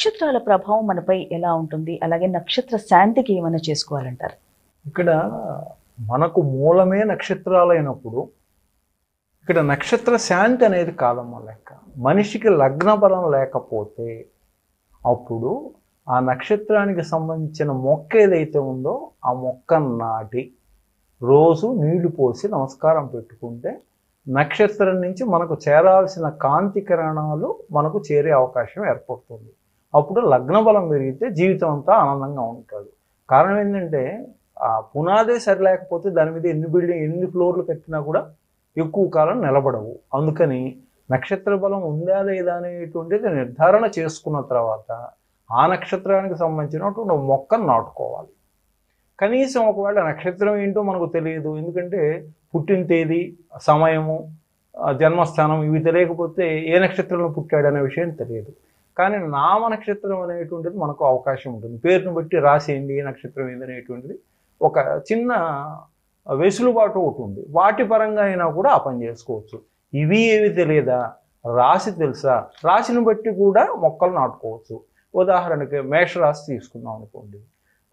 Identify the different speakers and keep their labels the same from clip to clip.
Speaker 1: నక్షత్రాల ప్రభావం మనపై ఎలా ఉంటుంది? అలాగే నక్షత్ర శాంతికి ఏమైనా చేసుకోవాలంటారు?
Speaker 2: ఇక్కడ మనకు మూలమే నక్షత్రాలైనప్పుడు ఇక్కడ నక్షత్ర శాంతి అనేది కాదమ్మా లెక్క. మనిషికి లగ్న బలం లేకపోతే అప్పుడు ఆ నక్షత్రానికి సంబంధించిన మొక్క ఏదైతే ఉందో ఆ మొక్క నాటి రోజు నీళ్లు పోసి నమస్కారం పెట్టుకుంటే నక్షత్రం నుంచి మనకు చేరాల్సిన కాంతి కిరణాలు మనకు చేరే అవకాశం ఏర్పడుతుంది. అప్పుడు లగ్న బలం పెరిగితే జీవితం అంతా ఆనందంగా ఉంటాడు. కారణం ఏంటంటే ఆ పునాదే సరిలేకపోతే దాని మీద ఎన్ని ఫ్లోర్లు కట్టినా కూడా ఎక్కువ కాలం నిలబడవు. అందుకని నక్షత్ర బలం ఉందా లేదా అనేటువంటిది నిర్ధారణ చేసుకున్న తర్వాత ఆ నక్షత్రానికి సంబంధించినటువంటి మొక్కను నాటుకోవాలి. కనీసం ఒకవేళ నక్షత్రం ఏంటో మనకు తెలియదు, ఎందుకంటే పుట్టిన తేదీ, సమయము, జన్మస్థానం ఇవి తెలియకపోతే ఏ నక్షత్రంలో పుట్టాడనే విషయం తెలియదు. కానీ నామ నక్షత్రం అనేటువంటిది మనకు అవకాశం ఉంటుంది. పేరును బట్టి రాసి ఏంటి, నక్షత్రం ఏంది అనేటువంటిది ఒక చిన్న వెసులుబాటు ఒకటి ఉంది. వాటి పరంగా అయినా కూడా ఆ పని చేసుకోవచ్చు. ఇవి ఏవి తెలియదా, రాశి తెలుసా, రాశిని బట్టి కూడా మొక్కలు నాటుకోవచ్చు. ఉదాహరణకి మేషరాశి తీసుకుందాం అనుకోండి,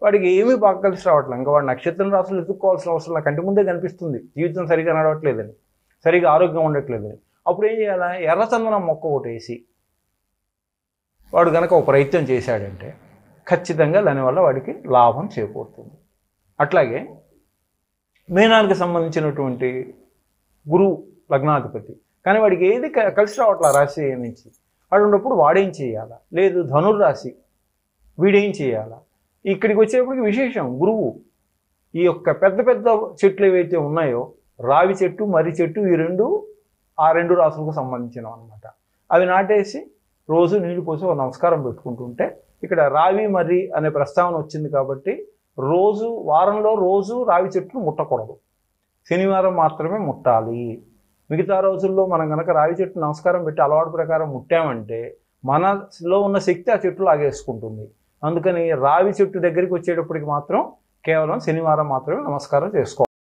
Speaker 2: వాడికి ఏమీ బాగా కలిసి రావట్లేదు. ఇంకా వాడు నక్షత్రం రాశులు ఎత్తుక్కోవాల్సిన అవసరం నాకు కంటి ముందే కనిపిస్తుంది జీవితం సరిగా నడవట్లేదని, సరిగా ఆరోగ్యం ఉండట్లేదని. అప్పుడు ఏం చేయాలా, ఎర్రచందనం మొక్క ఒకటి వేసి వాడు కనుక ఒక ప్రయత్నం చేశాడంటే ఖచ్చితంగా దానివల్ల వాడికి లాభం చేకూరుతుంది. అట్లాగే మీనానికి సంబంధించినటువంటి గురువు లగ్నాధిపతి, కానీ వాడికి ఏది కలిసి రావట్లా రాశి నుంచి, వాడు ఉన్నప్పుడు వాడేం చేయాలా, లేదు ధనుర్రాశి వీడేం చేయాలా. ఇక్కడికి వచ్చేటప్పటికి విశేషం గురువు ఈ యొక్క పెద్ద పెద్ద చెట్లు ఏవైతే ఉన్నాయో రావి చెట్టు, మర్రి చెట్టు, ఈ ఆ రెండు రాసులకు సంబంధించినవి అనమాట. అవి నాటేసి రోజు నీళ్లు పోసి ఒక నమస్కారం పెట్టుకుంటుంటే, ఇక్కడ రావి మర్రి అనే ప్రస్తావన వచ్చింది కాబట్టి వారంలో రోజు రావి చెట్లు ముట్టకూడదు, శనివారం మాత్రమే ముట్టాలి. మిగతా రోజుల్లో మనం కనుక రావి చెట్టు నమస్కారం పెట్టి అలవాటు ప్రకారం ముట్టామంటే మనలో ఉన్న శక్తి ఆ చెట్టు లాగేసుకుంటుంది. అందుకని రావి చెట్టు దగ్గరికి వచ్చేటప్పటికి మాత్రం కేవలం శనివారం మాత్రమే నమస్కారం చేసుకోవాలి.